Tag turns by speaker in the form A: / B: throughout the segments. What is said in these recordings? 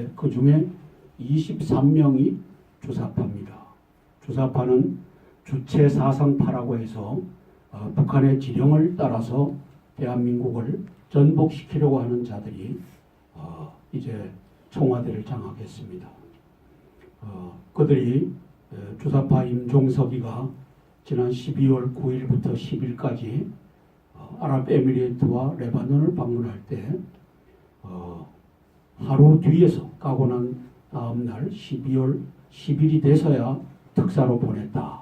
A: 있는데 그 중에 23명이 주사파입니다. 주사파는 주체 사상파라고 해서 북한의 지령을 따라서 대한민국을 전복시키려고 하는 자들이 이제 청와대를 장악했습니다. 그들이 주사파 임종석이가 지난 12월 9일부터 10일까지 아랍에미리트와 레바논을 방문할 때 하루 뒤에서 가고 난 다음 날 12월 10일이 돼서야 특사로 보냈다.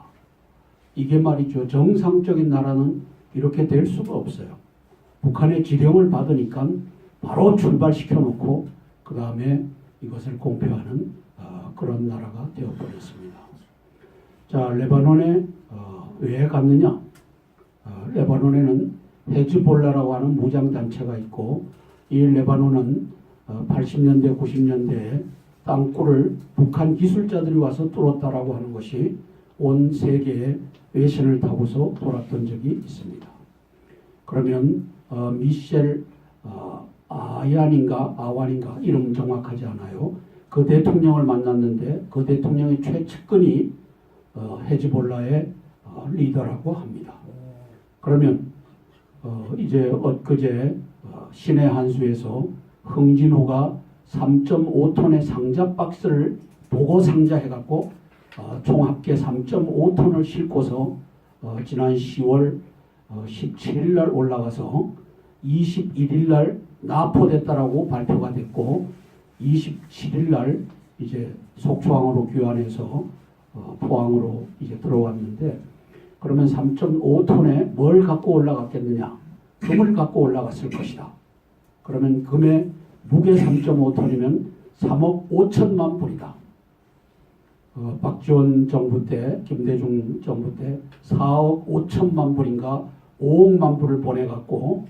A: 이게 말이죠. 정상적인 나라는 이렇게 될 수가 없어요. 북한의 지령을 받으니까 바로 출발시켜 놓고 그 다음에 이것을 공표하는 그런 나라가 되어버렸습니다. 자, 레바논에 왜 갔느냐? 레바논에는 헤즈볼라라고 하는 무장단체가 있고 이 레바논은 80년대, 90년대에 땅굴을 북한 기술자들이 와서 뚫었다라고 하는 것이 온 세계에 외신을 타고서 돌았던 적이 있습니다. 그러면 미셸 아완인가 이름 정확하지 않아요. 그 대통령을 만났는데 그 대통령의 최측근이 헤즈볼라의 리더라고 합니다. 그러면 이제 엊그제 신의 한수에서 흥진호가 3.5톤의 상자 박스를 보고 상자해갖고 총 합계 3.5톤을 싣고서 지난 10월 17일 날 올라가서 21일 날 납포됐다라고 발표가 됐고 27일 날 이제 속초항으로 귀환해서 포항으로 이제 들어왔는데 그러면 3.5톤에 뭘 갖고 올라갔겠느냐? 금을 갖고 올라갔을 것이다. 그러면 금의 무게 3.5톤이면 3억 5천만 불이다. 박지원 정부 때, 김대중 정부 때 4억 5천만 불인가 5억만 불을 보내갖고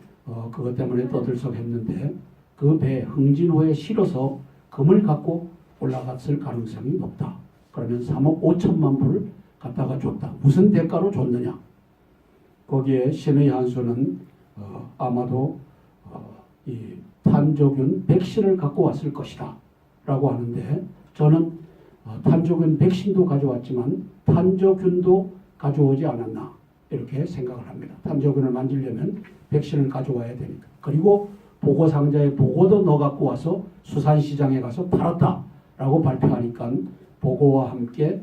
A: 그것 때문에 떠들썩했는데 그 배 흥진호에 실어서 금을 갖고 올라갔을 가능성이 높다. 그러면 3억 5천만 불을 갖다가 줬다. 무슨 대가로 줬느냐? 거기에 신의 한수는 아마도 이 탄저균 백신을 갖고 왔을 것이다 라고 하는데 저는 탄저균 백신도 가져왔지만 탄저균도 가져오지 않았나 이렇게 생각을 합니다. 탄저균을 만들려면 백신을 가져와야 되니까. 그리고 보고상자에 보고도 넣어 갖고 와서 수산시장에 가서 팔았다 라고 발표하니까 보고와 함께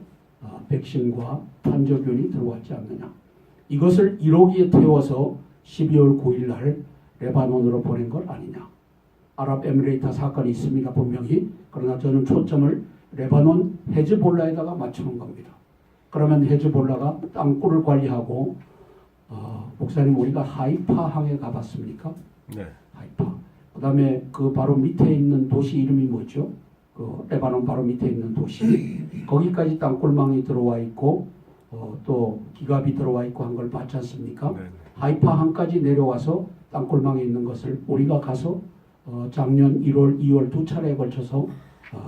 A: 백신과 탄저균이 들어왔지 않느냐. 이것을 1호기에 태워서 12월 9일 날 레바논으로 보낸 것 아니냐. 아랍에미레이트 사건이 있습니다. 분명히. 그러나 저는 초점을 레바논 헤즈볼라에다가 맞추는 겁니다. 그러면 헤즈볼라가 땅굴을 관리하고 목사님 우리가 하이파 항에 가봤습니까?
B: 네.
A: 하이파. 그 다음에 그 바로 밑에 있는 도시 이름이 뭐죠? 그 레바논 바로 밑에 있는 도시. 거기까지 땅굴망이 들어와 있고 또 기갑이 들어와 있고 한 걸 봤지 않습니까?
B: 네.
A: 하이파 항까지 내려와서 땅굴망에 있는 것을 우리가 가서 작년 1월, 2월 두 차례에 걸쳐서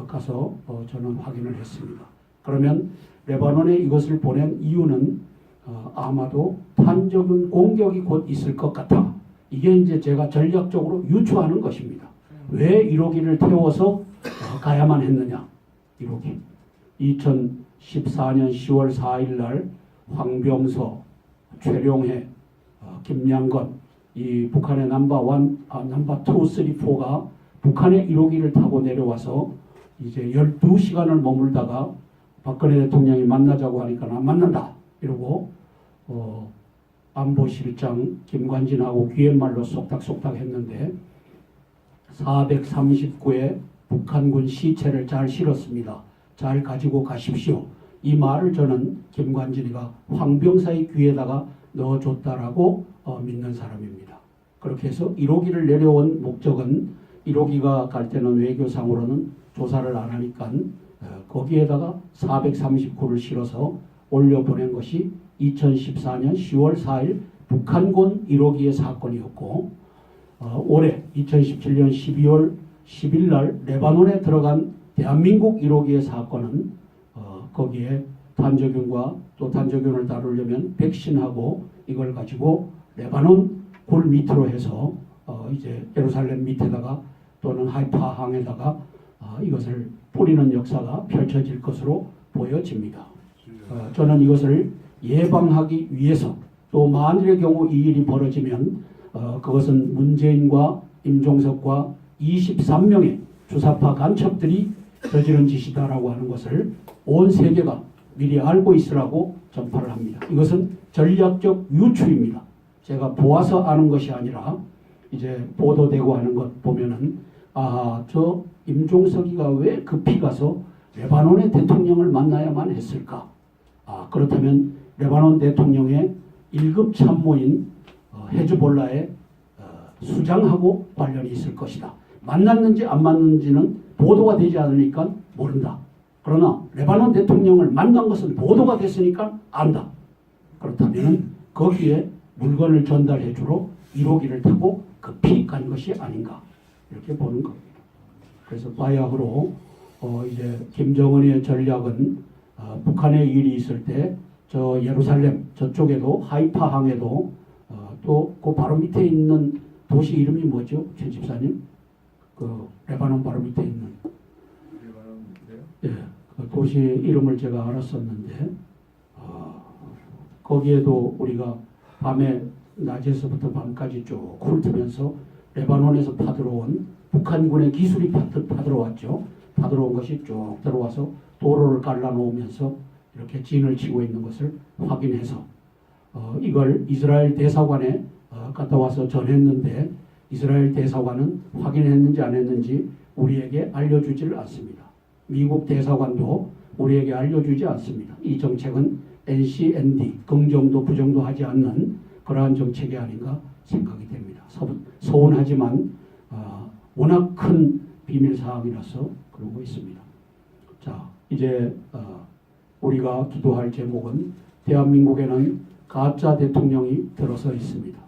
A: 가서 저는 확인을 했습니다. 그러면 레바논에 이것을 보낸 이유는 아마도 탄저균 공격이 곧 있을 것 같아. 이게 이제 제가 전략적으로 유추하는 것입니다. 왜 1호기를 태워서 가야만 했느냐? 1호기. 2014년 10월 4일 날 황병서, 최룡해, 김양건 이 북한의 넘버 2, 3, 4가 북한의 1호기를 타고 내려와서 이제 12시간을 머물다가 박근혜 대통령이 만나자고 하니까 안 만난다 이러고 안보실장 김관진하고 귀옛말로 쏙닥쏙닥 했는데 439의 북한군 시체를 잘 실었습니다. 잘 가지고 가십시오. 이 말을 저는 김관진이가 황병사의 귀에다가 넣어줬다라고 믿는 사람입니다. 그렇게 해서 1호기를 내려온 목적은 1호기가 갈 때는 외교상으로는 조사를 안 하니까 거기에다가 439를 실어서 올려보낸 것이 2014년 10월 4일 북한군 1호기의 사건이었고 올해 2017년 12월 10일 날 레바논에 들어간 대한민국 1호기의 사건은 거기에 탄저균과 또 탄저균을 다루려면 백신하고 이걸 가지고 레바논 굴 밑으로 해서 이제 예루살렘 밑에다가 또는 하이파 항에다가 이것을 뿌리는 역사가 펼쳐질 것으로 보여집니다. 저는 이것을 예방하기 위해서 또 만일의 경우 이 일이 벌어지면 그것은 문재인과 임종석과 23명의 주사파 간첩들이 저지른 짓이다라고 하는 것을 온 세계가 미리 알고 있으라고 전파를 합니다. 이것은 전략적 유추입니다. 제가 보아서 아는 것이 아니라 이제 보도되고 하는 것 보면은 저 임종석이가 왜 급히 가서 레바논의 대통령을 만나야만 했을까? 그렇다면 레바논 대통령의 1급 참모인 헤즈볼라의 수장하고 관련이 있을 것이다. 만났는지 안 만났는지는 보도가 되지 않으니까 모른다. 그러나 레바논 대통령을 만난 것은 보도가 됐으니까 안다. 그렇다면 거기에 물건을 전달해 주러 1호기를 타고 급히 간 것이 아닌가 이렇게 보는 겁니다. 그래서 바야흐로 이제 김정은의 전략은 북한에 일이 있을 때 저 예루살렘 저쪽에도 하이파항에도 또 그 바로 밑에 있는 도시 이름이 뭐죠, 최 집사님? 그 레바논 바로 밑에 있는
B: 레바논 밑에요?
A: 예, 그 도시 이름을 제가 알았었는데 거기에도 우리가 밤에 낮에서부터 밤까지 쭉 훑으면서 레바논에서 파들어온 북한군의 기술이 파들어왔죠. 파들어온 것이 쭉 들어와서 도로를 갈라놓으면서 이렇게 진을 치고 있는 것을 확인해서 이걸 이스라엘 대사관에 갔다 와서 전했는데 이스라엘 대사관은 확인했는지 안 했는지 우리에게 알려주지를 않습니다. 미국 대사관도 우리에게 알려주지 않습니다. 이 정책은 NCND, 긍정도 부정도 하지 않는 그러한 정책이 아닌가 생각이 됩니다. 서운하지만 워낙 큰 비밀사항이라서 그러고 있습니다. 자, 이제 우리가 기도할 제목은 대한민국에는 가짜 대통령이 들어서 있습니다.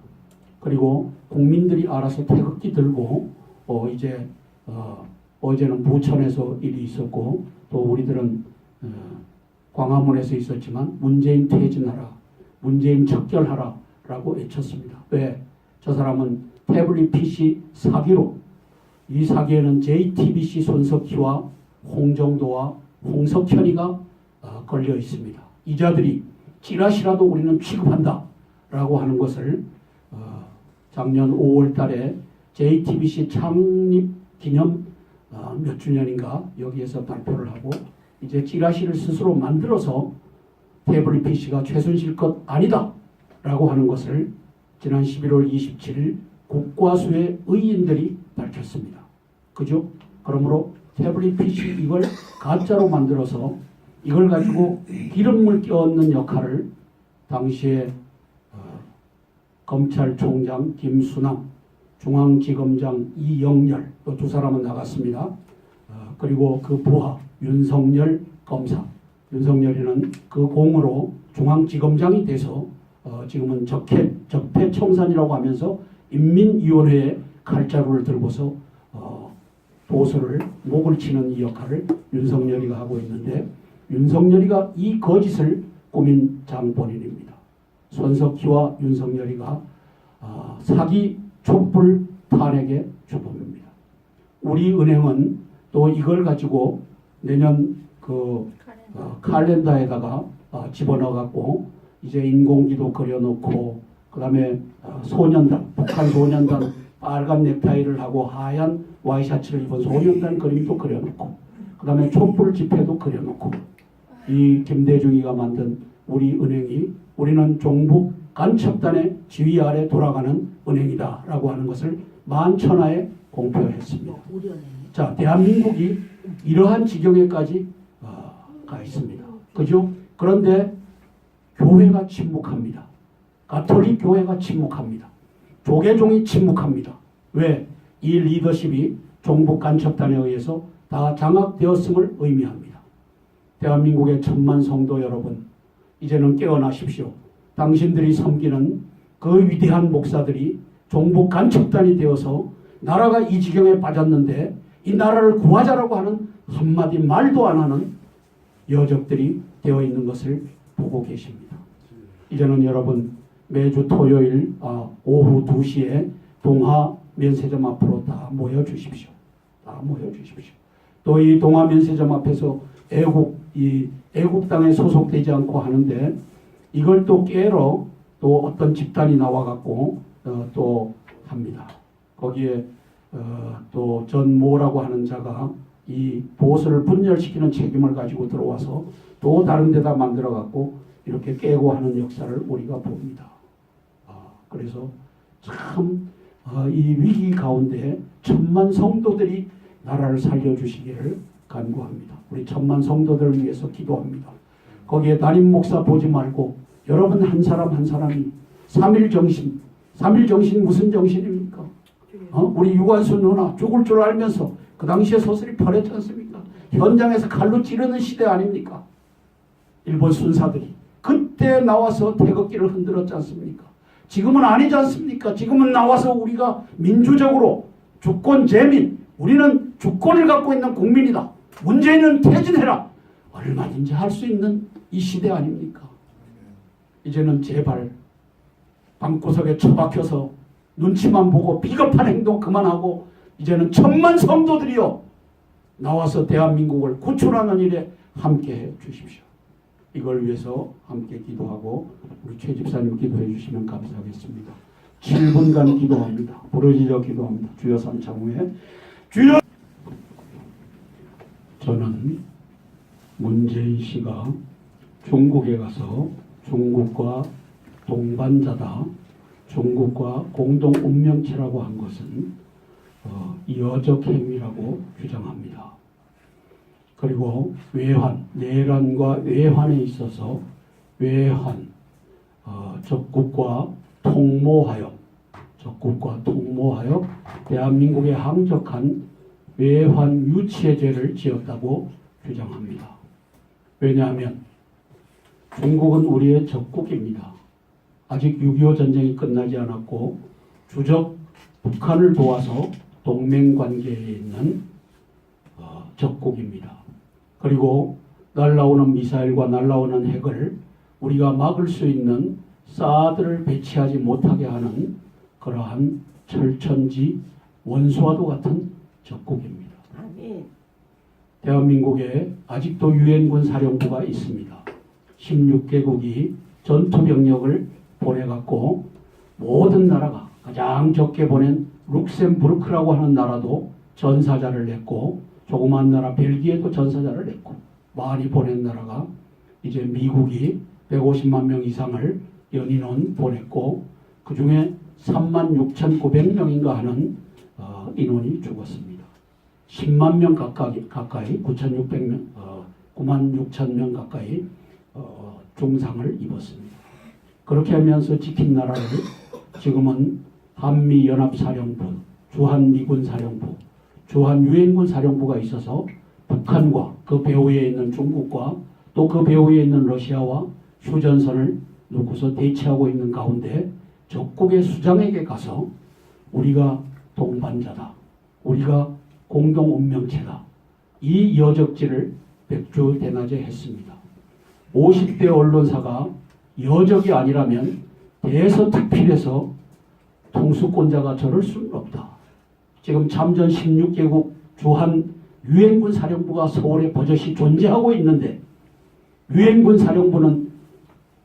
A: 그리고 국민들이 알아서 태극기 들고 이제 어제는 부천에서 일이 있었고 또 우리들은 광화문에서 있었지만 문재인 퇴진하라, 문재인 척결하라 라고 외쳤습니다. 왜? 저 사람은 태블릿 PC 사기로 이 사기에는 JTBC 손석희와 홍정도와 홍석현이가 걸려 있습니다. 이 자들이 찌라시라도 우리는 취급한다 라고 하는 것을 작년 5월 달에 JTBC 창립 기념 몇 주년인가 여기에서 발표를 하고 이제 찌라시를 스스로 만들어서 태블릿 PC가 최순실 것 아니다 라고 하는 것을 지난 11월 27일 국과수의 의인들이 밝혔습니다. 그죠? 그러므로 태블릿 PC 이걸 가짜로 만들어서 이걸 가지고 기름물 껴얹는 역할을 당시에 검찰총장 김수남, 중앙지검장 이영렬 또 두 사람은 나갔습니다. 그리고 그 부하 윤석열 검사, 윤석열이는 그 공으로 중앙지검장이 돼서 지금은 적폐청산이라고 하면서 인민위원회에 칼자루를 들고서 도서를 목을 치는 이 역할을 윤석열이가 하고 있는데 윤석열이가 이 거짓을 꾸민 장본인입니다. 손석희와 윤석열이가 사기 촛불 탄핵의 주범입니다. 우리 은행은 또 이걸 가지고 내년 그 칼렌더에다가 집어넣어갖고 이제 인공기도 그려놓고 그 다음에 소년단, 북한 소년단 빨간 넥타이를 하고 하얀 와이셔츠를 입은 소년단 그림도 그려놓고 그 다음에 촛불 집회도 그려놓고 이 김대중이가 만든 우리 은행이 우리는 종북 간첩단의 지휘 아래 돌아가는 은행이다 라고 하는 것을 만천하에 공표했습니다. 자, 대한민국이 이러한 지경에까지 가 있습니다. 그죠? 그런데 교회가 침묵합니다. 가톨릭 교회가 침묵합니다. 조계종이 침묵합니다. 왜? 이 리더십이 종북 간첩단에 의해서 다 장악되었음을 의미합니다. 대한민국의 천만 성도 여러분, 이제는 깨어나십시오. 당신들이 섬기는 그 위대한 목사들이 종북 간첩단이 되어서 나라가 이 지경에 빠졌는데 이 나라를 구하자라고 하는 한마디 말도 안 하는 여적들이 되어 있는 것을 보고 계십니다. 이제는 여러분 매주 토요일 오후 2시에 동하 면세점 앞으로 다 모여주십시오. 다 모여주십시오. 또 이 동아면세점 앞에서 애국당에 소속되지 않고 하는데 이걸 또 깨러 또 어떤 집단이 나와갖고 또 합니다. 거기에 또 전모라고 하는 자가 이 보수를 분열시키는 책임을 가지고 들어와서 또 다른 데다 만들어갖고 이렇게 깨고 하는 역사를 우리가 봅니다. 그래서 참 이 위기 가운데 천만 성도들이 나라를 살려주시기를 간구합니다. 우리 천만 성도들을 위해서 기도합니다. 거기에 담임 목사 보지 말고 여러분 한 사람 한 사람이 3일 정신 무슨 정신입니까? 우리 유관순 누나 죽을 줄 알면서 그 당시에 소설이 팔렸지 않습니까? 현장에서 칼로 찌르는 시대 아닙니까? 일본 순사들이 그때 나와서 태극기를 흔들었지 않습니까? 지금은 아니지 않습니까? 지금은 나와서 우리가 민주적으로 주권 재민, 우리는 주권을 갖고 있는 국민이다. 문재인은 퇴진해라. 얼마든지 할 수 있는 이 시대 아닙니까? 이제는 제발 방구석에 처박혀서 눈치만 보고 비겁한 행동 그만하고 이제는 천만 성도들이요 나와서 대한민국을 구출하는 일에 함께해 주십시오. 이걸 위해서 함께 기도하고 우리 최 집사님 기도해 주시면 감사하겠습니다. 7분간 기도합니다. 부르짖어 기도합니다. 주여 삼창후에 주여. 저는 문재인 씨가 중국에 가서 중국과 동반자다, 중국과 공동 운명체라고 한 것은 여적 행위라고 주장합니다. 그리고 외환, 내란과 외환에 있어서 외환, 적국과 통모하여 대한민국에 항적한 외환 유치의 죄를 지었다고 주장합니다. 왜냐하면 중국은 우리의 적국입니다. 아직 6.25 전쟁이 끝나지 않았고 주적 북한을 도와서 동맹관계에 있는 적국입니다. 그리고 날라오는 미사일과 날라오는 핵을 우리가 막을 수 있는 사드를 배치하지 못하게 하는 그러한 철천지 원수와도 같은 적국입니다. 대한민국에 아직도 유엔군 사령부가 있습니다. 16개국이 전투병력을 보내갖고 모든 나라가 가장 적게 보낸 룩셈부르크라고 하는 나라도 전사자를 냈고 조그만 나라 벨기에도 전사자를 냈고 많이 보낸 나라가 이제 미국이 150만 명 이상을 연인원 보냈고 그 중에 36,900명인가 하는 인원이 죽었습니다. 10만 명 가까이 9,600명 9만 6천 명 가까이 중상을 입었습니다. 그렇게 하면서 지킨 나라를 지금은 한미연합사령부, 주한미군사령부, 주한유엔군 사령부가 있어서 북한과 그 배후에 있는 중국과 또 그 배후에 있는 러시아와 휴전선을 놓고서 대치하고 있는 가운데 적국의 수장에게 가서 우리가 동반자다, 우리가 공동운명체다, 이 여적지를 백주대낮에 했습니다. 50대 언론사가 여적이 아니라면 대서특필해서 통수권자가 저럴 수는 없다. 지금 참전 16개국 주한 유엔군 사령부가 서울에 버젓이 존재하고 있는데 유엔군 사령부는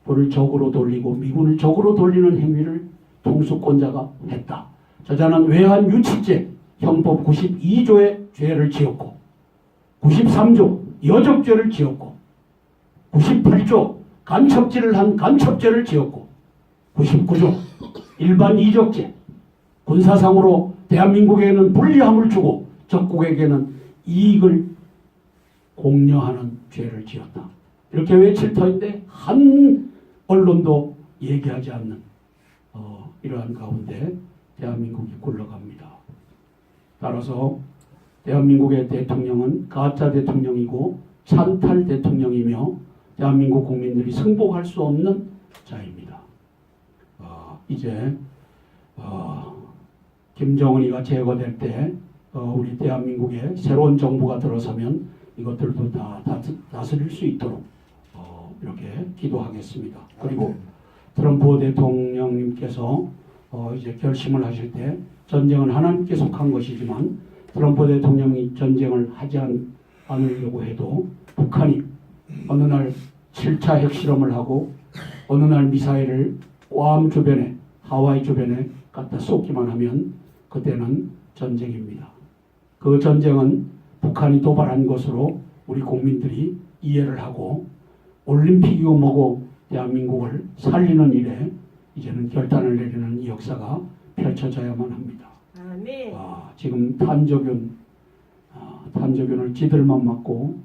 A: 그를 적으로 돌리고 미군을 적으로 돌리는 행위를 통수권자가 했다. 저자는 외환 유치죄 형법 92조의 죄를 지었고 93조 여적죄를 지었고 98조 간첩질을 한 간첩죄를 지었고 99조 일반 이적죄 군사상으로 대한민국에게는 불리함을 주고 적국에게는 이익을 공여하는 죄를 지었다. 이렇게 외칠 터인데 한 언론도 얘기하지 않는 이러한 가운데 대한민국이 굴러갑니다. 따라서 대한민국의 대통령은 가짜 대통령이고 찬탈 대통령이며 대한민국 국민들이 승복할 수 없는 자입니다. 이제 김정은이가 제거될 때 우리 대한민국에 새로운 정부가 들어서면 이것들도 다 다스릴 수 있도록 이렇게 기도하겠습니다. 그리고 트럼프 대통령님께서 이제 결심을 하실 때 전쟁은 하나님께 속한 것이지만 트럼프 대통령이 전쟁을 하지 않으려고 해도 북한이 어느 날 7차 핵실험을 하고 어느 날 미사일을 괌 주변에 하와이 주변에 갖다 쏟기만 하면 그때는 전쟁입니다. 그 전쟁은 북한이 도발한 것으로 우리 국민들이 이해를 하고 올림픽이고 뭐고 대한민국을 살리는 일에 이제는 결단을 내리는 이 역사가 펼쳐져야만 합니다.
C: 아멘.
A: 지금 탄저균을 지들만 맞고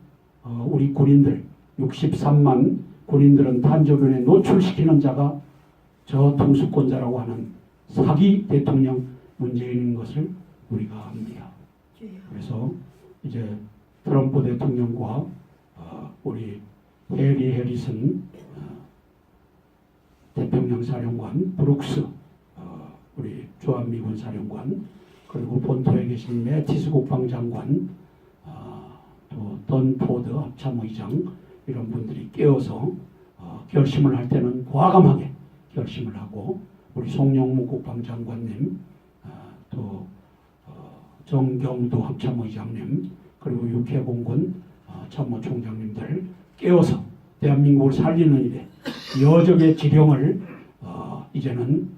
A: 우리 군인들 63만 군인들은 탄저균에 노출시키는 자가 저 통수권자라고 하는 사기 대통령 문재인인 것을 우리가 압니다. 그래서 이제 트럼프 대통령과 우리 해리슨 태평양 사령관, 브룩스 우리 주한미군 사령관, 그리고 본토에 계신 매티스 국방장관, 또 던 포드 합참의장 이런 분들이 깨어서 결심을 할 때는 과감하게 결심을 하고 우리 송영무 국방장관님, 또 정경도 합참의장님, 그리고 육해공군 참모총장님들 깨어서 대한민국을 살리는 일에 여적의 지령을 이제는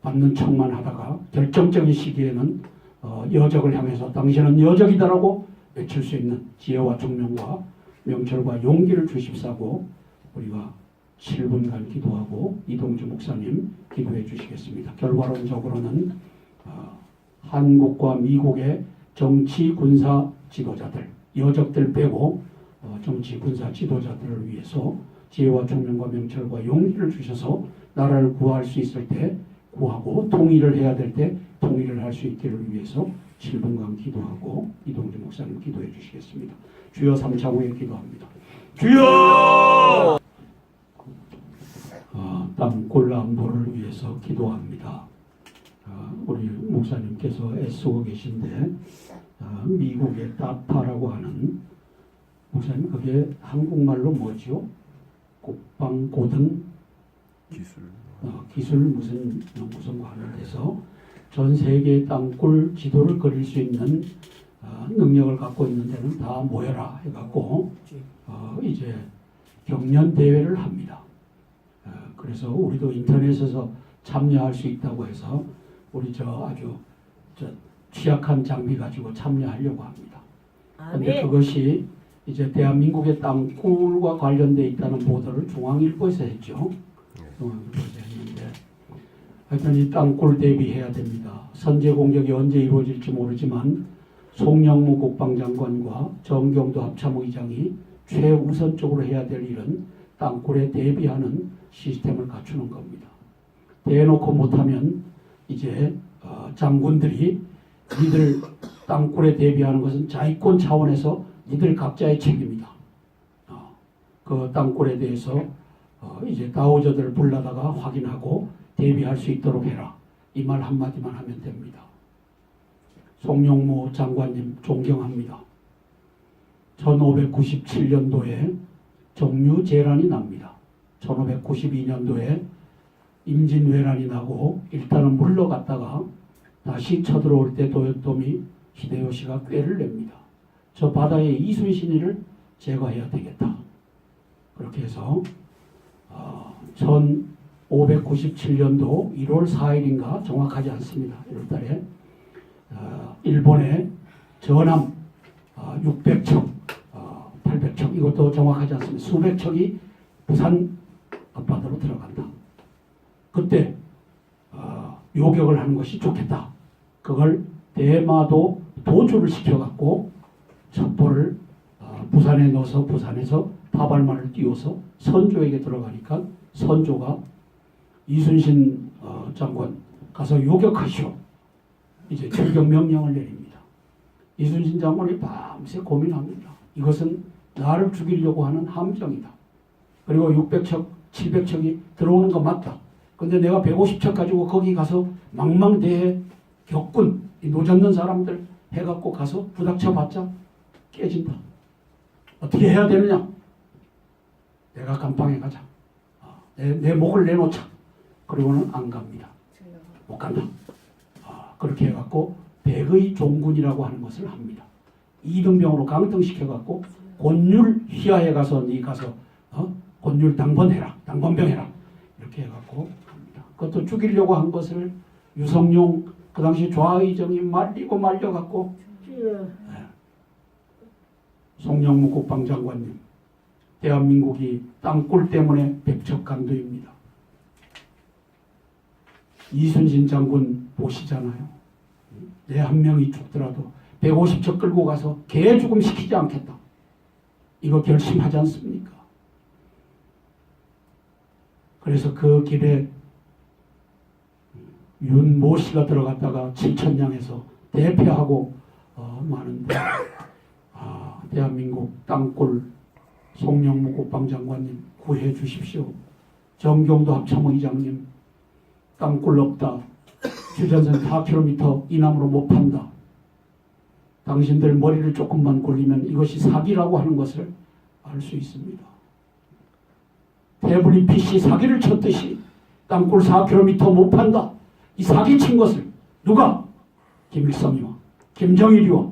A: 받는 척만 하다가 결정적인 시기에는 여적을 향해서 당신은 여적이다라고 외칠 수 있는 지혜와 총명과 명철과 용기를 주십사고 우리가 7분간 기도하고 이동주 목사님 기도해 주시겠습니다. 결과론적으로는 한국과 미국의 정치 군사 지도자들, 여적들 빼고 정치 군사 지도자들을 위해서 지혜와 총명과 명철과 용기를 주셔서 나라를 구할 수 있을 때 구하고 통일을 해야 될 때 통일을 할 수 있기를 위해서 7분간 기도하고 이동주 목사님 기도해 주시겠습니다. 주여 삼차후에 기도합니다. 주여! 땅굴 안보를 위해서 기도합니다. 우리 목사님께서 애쓰고 계신데 미국의 다파라고 하는 목사님 그게 한국말로 뭐죠? 국방고등 기술 무슨 관련돼서 전 세계 땅굴 지도를 그릴 수 있는 능력을 갖고 있는 데는 다 모여라 해갖고 이제 경연 대회를 합니다. 그래서 우리도 인터넷에서 참여할 수 있다고 해서 우리 아주 취약한 장비 가지고 참여하려고 합니다. 그런데 그것이 이제 대한민국의 땅굴과 관련돼 있다는 보도를 중앙일보에서 했죠. 중앙일보에서 했는데 하여튼 이 땅굴 대비해야 됩니다. 선제 공격이 언제 이루어질지 모르지만 송영무 국방장관과 정경도 합참의장이 최우선적으로 해야 될 일은 땅굴에 대비하는 시스템을 갖추는 겁니다. 대놓고 못하면 이제 장군들이 니들 땅굴에 대비하는 것은 자위권 차원에서 니들 각자의 책임이다. 그 땅굴에 대해서 이제 다우저들을 불러다가 확인하고 대비할 수 있도록 해라. 이 말 한마디만 하면 됩니다. 송영무 장관님 존경합니다. 1597년도에 정유재란이 납니다. 1592년도에 임진왜란이 나고 일단은 물러갔다가 다시 쳐들어올 때 도요토미 히데요시가 꾀를 냅니다. 저 바다의 이순신이를 제거해야 되겠다. 그렇게 해서 1597년도 1월 4일인가 정확하지 않습니다. 1월 달에 일본의 전함 600척, 800척 이것도 정확하지 않습니다. 수백 척이 부산 앞바다로 들어간다. 그때 요격을 하는 것이 좋겠다. 그걸 대마도 도주를 시켜갖고 첩보를 부산에 넣어서 부산에서 다발말을 띄워서 선조에게 들어가니까 선조가 이순신 장관 가서 요격하시오. 이제 출격 명령을 내립니다. 이순신 장관이 밤새 고민합니다. 이것은 나를 죽이려고 하는 함정이다. 그리고 600척, 700척이 들어오는 거 맞다. 근데 내가 150척 가지고 거기 가서 망망대해 격군, 노젓는 사람들 해갖고 가서 부닥쳐봤자 깨진다. 어떻게 해야 되느냐? 내가 감방에 가자. 내 목을 내놓자. 그리고는 안 갑니다. 못 간다. 그렇게 해갖고 백의 종군이라고 하는 것을 합니다. 이등병으로 강등시켜갖고 곤율 휘하에 가서 니 가서 곤율 당번해라, 당번병해라 이렇게 해갖고 합니다. 그것도 죽이려고 한 것을 유성룡 그 당시 좌의정이 말리고 말려갖고 송영무 국방장관님, 대한민국이 땅굴 때문에 백척간두입니다. 이순신 장군 보시잖아요. 내 한 명이 죽더라도 150척 끌고 가서 개 죽음 시키지 않겠다. 이거 결심하지 않습니까? 그래서 그 길에 윤모 씨가 들어갔다가 칠천량에서 대피하고 마는데 대한민국 땅굴 송영무 국방장관님 구해 주십시오. 정경도 합참의장님 땅굴 없다. 주전선 4km 이남으로 못 판다. 당신들 머리를 조금만 굴리면 이것이 사기라고 하는 것을 알 수 있습니다. 태블릿 PC 사기를 쳤듯이 땅굴 4km 못 판다. 이 사기 친 것을 누가? 김일성이와 김정일이와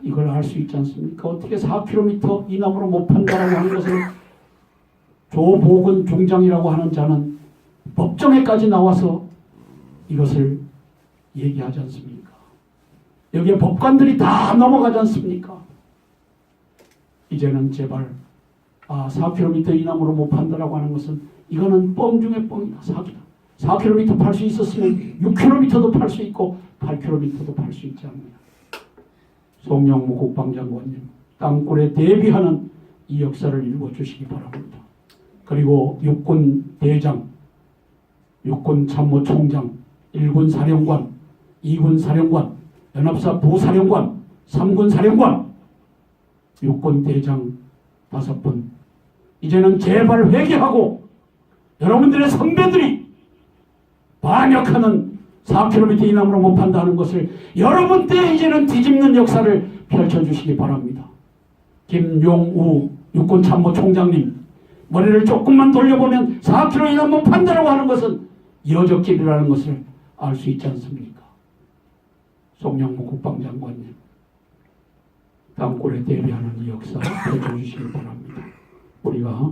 A: 이걸 알 수 있지 않습니까? 어떻게 4km 이남으로 못 판다라고 하는 것을 조복은 중장이라고 하는 자는 법정에까지 나와서 이것을 얘기하지 않습니까? 여기에 법관들이 다 넘어가지 않습니까? 이제는 제발 4km 이남으로 못 판다라고 하는 것은 이거는 뻥 중에 뻥이다. 사기다. 4km 팔 수 있었으면 6km도 팔 수 있고 8km도 팔 수 있지 않느냐. 송영무 국방장관님 땅굴에 대비하는 이 역사를 읽어주시기 바랍니다. 그리고 육군 대장, 육군 참모총장, 1군 사령관, 2군 사령관, 연합사 부사령관, 3군 사령관, 육군 대장 5분. 이제는 제발 회개하고 여러분들의 선배들이 반역하는 4km 이남으로 못 판다는 것을 여러분 때 이제는 뒤집는 역사를 펼쳐주시기 바랍니다. 김용우 육군 참모총장님 머리를 조금만 돌려보면 4km 이남 못 판다라고 하는 것은 여적길이라는 것을 알 수 있지 않습니까? 송영무 국방장관님 땅굴에 대비하는 이 역사 펼쳐주시기 바랍니다. 우리가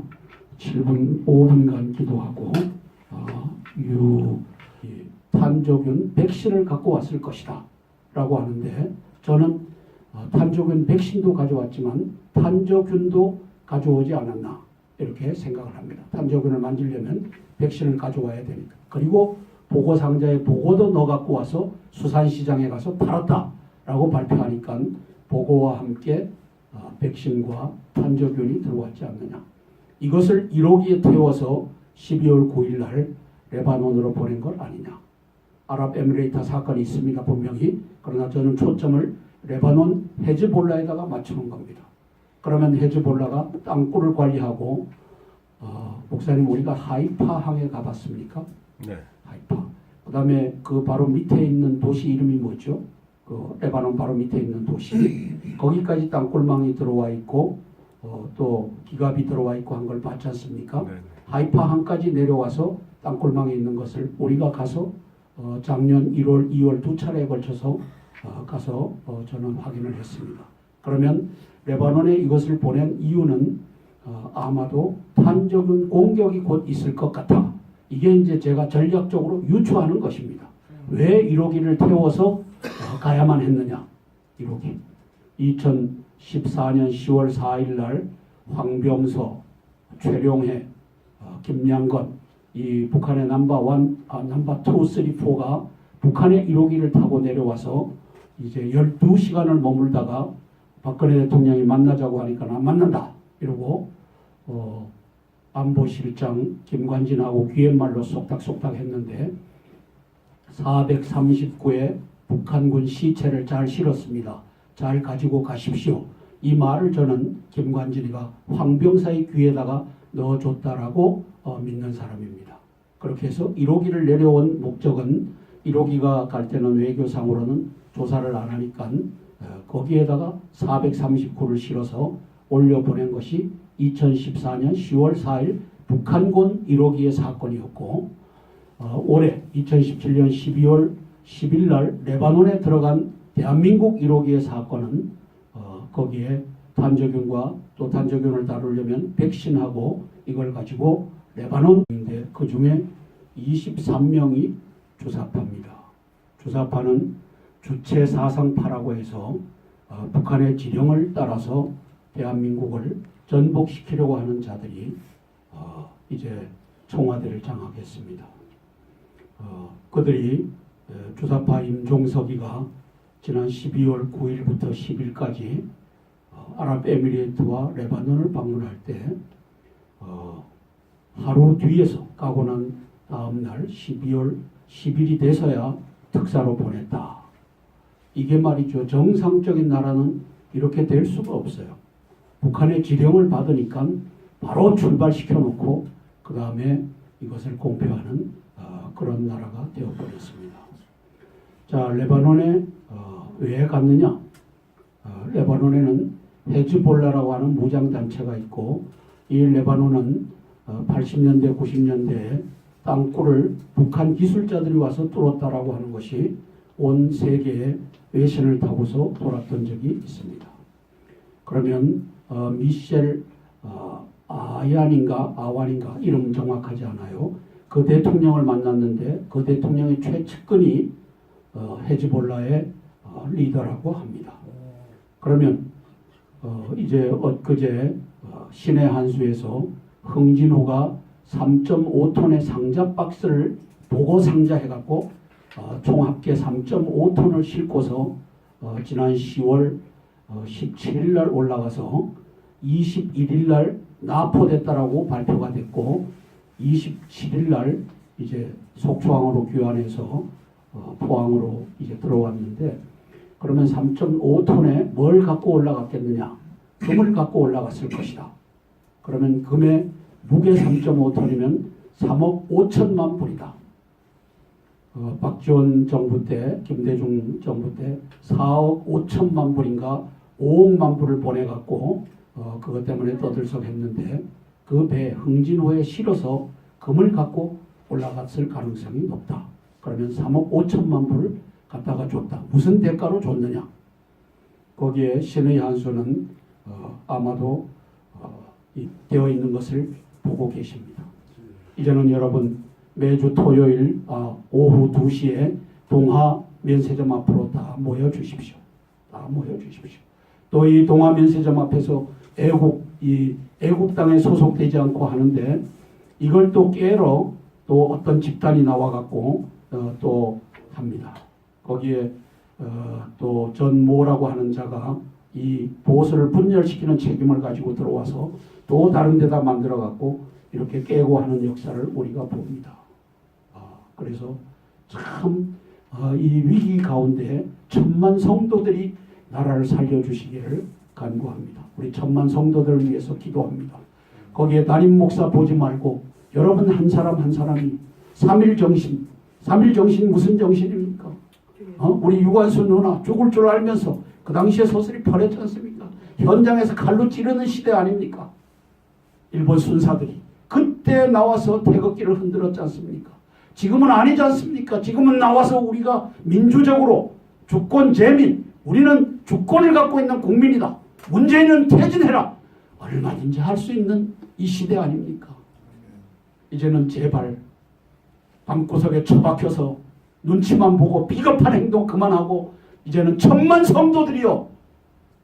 A: 7분 5분간 기도하고 탄저균 백신을 갖고 왔을 것이다 라고 하는데 저는 탄저균 백신도 가져왔지만 탄저균도 가져오지 않았나 이렇게 생각을 합니다. 탄저균을 만들려면 백신을 가져와야 되니까. 그리고 보고상자에 보고도 넣어 갖고 와서 수산시장에 가서 팔았다 라고 발표하니까 보고와 함께 백신과 탄저균이 들어왔지 않느냐. 이것을 1호기에 태워서 12월 9일 날 레바논으로 보낸 것 아니냐. 아랍에미레이트 사건이 있습니다. 분명히. 그러나 저는 초점을 레바논 헤즈볼라에다가 맞추는 겁니다. 그러면 헤즈볼라가 땅굴을 관리하고 목사님 우리가 하이파 항에 가봤습니까?
B: 네.
A: 하이파. 그 다음에 그 바로 밑에 있는 도시 이름이 뭐죠? 그 레바논 바로 밑에 있는 도시. 거기까지 땅굴망이 들어와 있고 또 기갑이 들어와 있고 한 걸 봤지 않습니까?
B: 네.
A: 하이파 항까지 내려와서 땅굴망에 있는 것을 우리가 가서 작년 1월, 2월 두 차례에 걸쳐서 가서 저는 확인을 했습니다. 그러면 레바논에 이것을 보낸 이유는 아마도 탄저균 공격이 곧 있을 것 같아. 이게 이제 제가 전략적으로 유추하는 것입니다. 왜 1호기를 태워서 가야만 했느냐. 1호기. 2014년 10월 4일 날 황병서, 최룡해, 김양건 이 북한의 넘버 2, 3, 4가 북한의 1호기를 타고 내려와서 이제 12시간을 머물다가 박근혜 대통령이 만나자고 하니까 안 만난다 이러고 안보실장 김관진하고 귀옛말로 쏙닥쏙닥 했는데 439의 북한군 시체를 잘 실었습니다. 잘 가지고 가십시오. 이 말을 저는 김관진이가 황병사의 귀에다가 넣어줬다라고 믿는 사람입니다. 그렇게 해서 1호기를 내려온 목적은 1호기가 갈 때는 외교상으로는 조사를 안 하니까 거기에다가 439를 실어서 올려보낸 것이 2014년 10월 4일 북한군 1호기의 사건이었고 올해 2017년 12월 10일 날 레바논에 들어간 대한민국 1호기의 사건은 거기에 탄저균과 또 탄저균을 다루려면 백신하고 이걸 가지고 레바논인데 그 중에 23명이 주사파입니다. 주사파는 주체 사상파라고 해서 북한의 지령을 따라서 대한민국을 전복시키려고 하는 자들이 이제 청와대를 장악했습니다. 그들이 주사파 임종석이가 지난 12월 9일부터 10일까지 아랍에미리트와 레바논을 방문할 때 하루 뒤에서 가고 난 다음 날 12월 10일이 돼서야 특사로 보냈다. 이게 말이죠. 정상적인 나라는 이렇게 될 수가 없어요. 북한의 지령을 받으니까 바로 출발시켜 놓고 그 다음에 이것을 공표하는 그런 나라가 되어버렸습니다. 자, 레바논에 왜 갔느냐? 레바논에는 헤즈볼라라고 하는 무장단체가 있고 이 레바논은 80년대, 90년대에 땅굴을 북한 기술자들이 와서 뚫었다라고 하는 것이 온 세계에 외신을 타고서 돌았던 적이 있습니다. 그러면 미셸 아완인가 이름 정확하지 않아요. 그 대통령을 만났는데 그 대통령의 최측근이 헤즈볼라의 리더라고 합니다. 그러면 이제 엊그제 신의 한수에서 흥진호가 3.5톤의 상자 박스를 보고 상자해갖고 총 합계 3.5톤을 싣고서 지난 10월 17일 날 올라가서 21일 날 납포됐다라고 발표가 됐고 27일 날 이제 속초항으로 귀환해서 포항으로 이제 들어왔는데 그러면 3.5톤에 뭘 갖고 올라갔겠느냐? 금을 갖고 올라갔을 것이다. 그러면 금의 무게 3.5톤이면 3억 5천만 불이다. 박지원 정부 때, 김대중 정부 때 4억 5천만 불인가 5억만 불을 보내갖고 그것 때문에 떠들썩했는데 그 배 흥진호에 실어서 금을 갖고 올라갔을 가능성이 높다. 그러면 3억 5천만 불을 갖다가 줬다. 무슨 대가로 줬느냐? 거기에 신의 한수는 아마도 되어 있는 것을 보고 계십니다. 이제는 여러분 매주 토요일 오후 2시에 동하 면세점 앞으로 다 모여주십시오. 다 모여주십시오. 또 이 동하 면세점 앞에서 애국당에 소속되지 않고 하는데 이걸 또 깨러 또 어떤 집단이 나와갖고 또 합니다. 거기에 또 전모라고 하는 자가 이 보수를 분열시키는 책임을 가지고 들어와서 또 다른 데다 만들어갖고 이렇게 깨고 하는 역사를 우리가 봅니다. 그래서 참 이 위기 가운데 천만 성도들이 나라를 살려주시기를 간구합니다. 우리 천만 성도들을 위해서 기도합니다. 거기에 담임 목사 보지 말고 여러분 한 사람 한 사람이 3일 정신 무슨 정신입니까? 우리 유관순 누나 죽을 줄 알면서 그 당시에 소설이 펄했지 않습니까? 현장에서 칼로 찌르는 시대 아닙니까? 일본 순사들이 그때 나와서 태극기를 흔들었지 않습니까? 지금은 아니지 않습니까? 지금은 나와서 우리가 민주적으로 주권 재민, 우리는 주권을 갖고 있는 국민이다. 문재인은 퇴진해라. 얼마든지 할 수 있는 이 시대 아닙니까? 이제는 제발 방구석에 처박혀서 눈치만 보고 비겁한 행동 그만하고 이제는 천만 성도들이여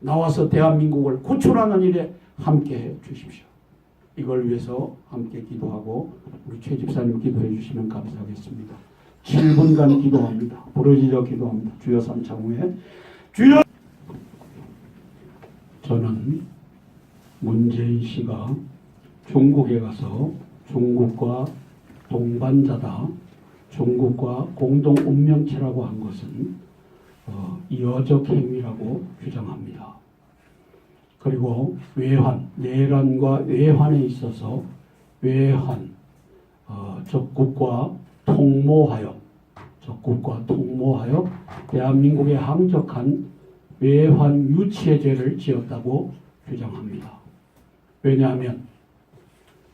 A: 나와서 대한민국을 구출하는 일에 함께해 주십시오. 이걸 위해서 함께 기도하고 우리 최 집사님 기도해 주시면 감사하겠습니다. 7분간 기도합니다. 부르짖어 기도합니다. 주여 삼창후에 주여. 저는 문재인 씨가 중국에 가서 중국과 동반자다, 중국과 공동 운명체라고 한 것은 이어적 행위라고 주장합니다. 그리고 외환, 내란과 외환에 있어서 외환, 적국과 통모하여 대한민국에 항적한 외환 유치의 죄를 지었다고 주장합니다. 왜냐하면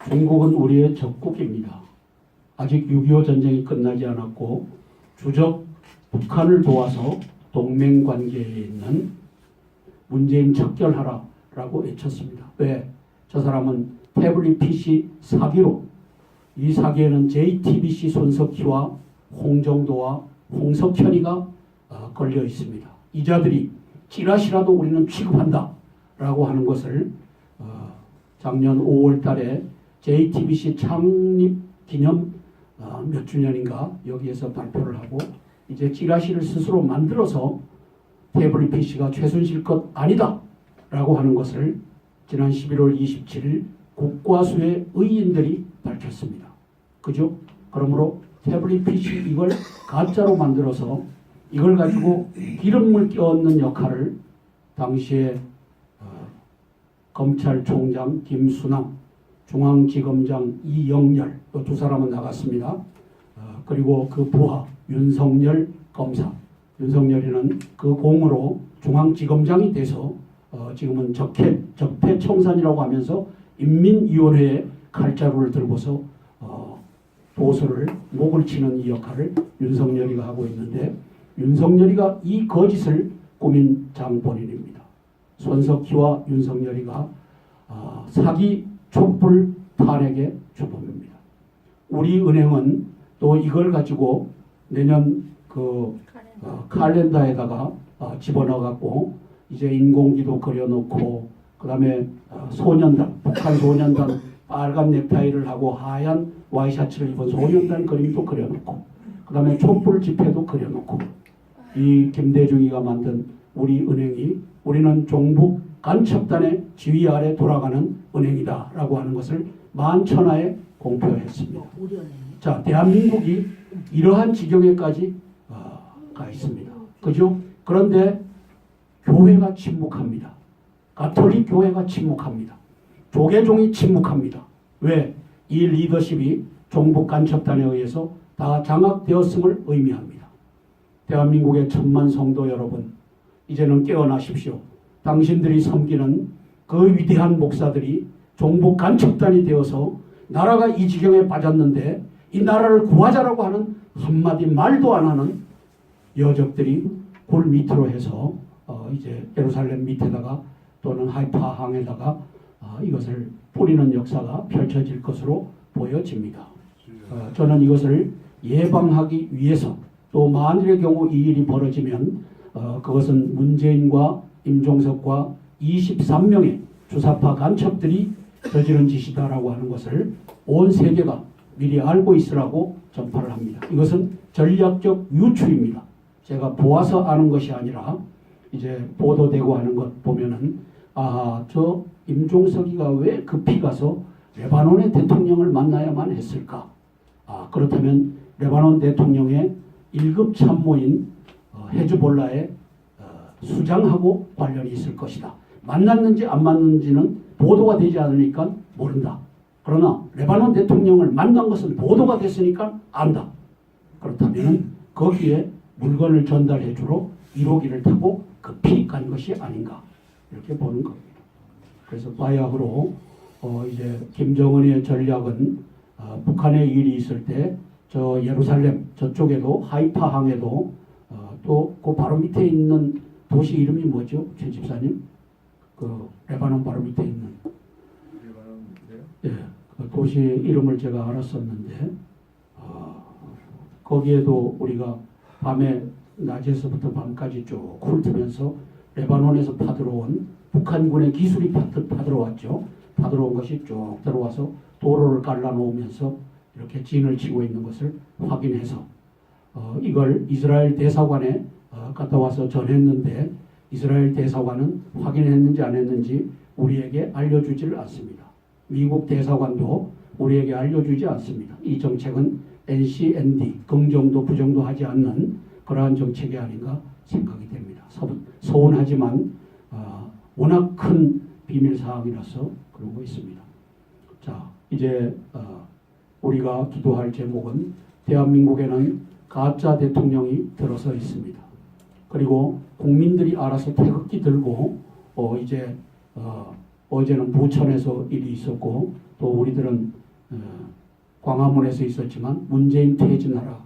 A: 중국은 우리의 적국입니다. 아직 6.25 전쟁이 끝나지 않았고 주적 북한을 도와서 동맹 관계에 있는 문재인 척결하라라고 외쳤습니다. 왜? 저 사람은 태블릿 PC 사기로, 이 사기에는 JTBC 손석희와 홍정도와 홍석현이가 걸려 있습니다. 이 자들이 찌라시라도 우리는 취급한다 라고 하는 것을 작년 5월 달에 JTBC 창립 기념 몇 주년인가 여기에서 발표를 하고, 이제 찌라시를 스스로 만들어서 태블릿 PC가 최순실 것 아니다 라고 하는 것을 지난 11월 27일 국과수의 의인들이 밝혔습니다. 그죠? 그러므로 태블릿 PC 이걸 가짜로 만들어서 이걸 가지고 기름물 껴얹는 역할을 당시에 검찰총장 김수남, 중앙지검장 이영렬, 또 두 사람은 나갔습니다. 그리고 그 부하 윤석열 검사, 윤석열이는 그 공으로 중앙지검장이 돼서 지금은 적폐청산이라고 하면서 인민위원회에 칼자루를 들고서 도서를 목을 치는 이 역할을 윤석열이가 하고 있는데, 윤석열이가 이 거짓을 꾸민 장본인입니다. 손석희와 윤석열이가 사기 촛불 탄핵의 주범입니다. 우리은행은 또 이걸 가지고 내년 그 칼렌더에다가 집어넣어갖고 이제 인공기도 그려놓고, 그 다음에 소년단, 북한 소년단 빨간 넥타이를 하고 하얀 와이셔츠를 입은 소년단 그림도 그려놓고, 그 다음에 촛불 집회도 그려놓고, 이 김대중이가 만든 우리은행이 우리는 종북 간첩단의 지휘 아래 돌아가는 은행이다 라고 하는 것을 만천하에 공표했습니다. 자, 대한민국이 이러한 지경에까지 가 있습니다. 그죠? 그런데 교회가 침묵합니다. 가톨릭 교회가 침묵합니다. 조계종이 침묵합니다. 왜? 이 리더십이 종북 간첩단에 의해서 다 장악되었음을 의미합니다. 대한민국의 천만 성도 여러분, 이제는 깨어나십시오. 당신들이 섬기는 그 위대한 목사들이 종북 간첩단이 되어서 나라가 이 지경에 빠졌는데 이 나라를 구하자라고 하는 한마디 말도 안 하는 여적들이 굴 밑으로 해서 이제 예루살렘 밑에다가 또는 하이파항에다가 이것을 뿌리는 역사가 펼쳐질 것으로 보여집니다. 저는 이것을 예방하기 위해서, 또 만일의 경우 이 일이 벌어지면 그것은 문재인과 임종석과 23명의 주사파 간첩들이 저지른 짓이다라고 하는 것을 온 세계가 미리 알고 있으라고 전파를 합니다. 이것은 전략적 유추입니다. 제가 보아서 아는 것이 아니라 이제 보도되고 하는 것 보면은 저 임종석이가 왜 급히 가서 레바논의 대통령을 만나야만 했을까? 그렇다면 레바논 대통령의 1급 참모인 헤즈볼라의 수장하고 관련이 있을 것이다. 만났는지 안 만났는지는 보도가 되지 않으니까 모른다. 그러나 레바논 대통령을 만난 것은 보도가 됐으니까 안다. 그렇다면 거기에 물건을 전달해 주러 1호기를 타고 급히 간 것이 아닌가, 이렇게 보는 겁니다. 그래서 바야흐로 이제 김정은의 전략은 북한에 일이 있을 때 저 예루살렘 저쪽에도 하이파항에도 또 그 바로 밑에 있는 도시 이름이 뭐죠, 최 집사님? 그 레바논 바로 밑에 있는
B: 레바논인데요?
A: 예, 그 도시 이름을 제가 알았었는데 거기에도 우리가 밤에 낮에서부터 밤까지 쭉 훑으면서 레바논에서 파들어온 북한군의 기술이 파들어왔죠. 파들어온 것이 쭉 들어와서 도로를 갈라놓으면서 이렇게 진을 치고 있는 것을 확인해서 이걸 이스라엘 대사관에 갔다 와서 전했는데, 이스라엘 대사관은 확인했는지 안 했는지 우리에게 알려주지를 않습니다. 미국 대사관도 우리에게 알려주지 않습니다. 이 정책은 NCND, 긍정도 부정도 하지 않는 그러한 정책이 아닌가 생각이 됩니다. 서운하지만 워낙 큰 비밀사항이라서 그러고 있습니다. 자, 이제 우리가 기도할 제목은 대한민국에는 가짜 대통령이 들어서 있습니다. 그리고 국민들이 알아서 태극기 들고 이제 어제는 부천에서 일이 있었고 또 우리들은 광화문에서 있었지만 문재인 퇴진하라,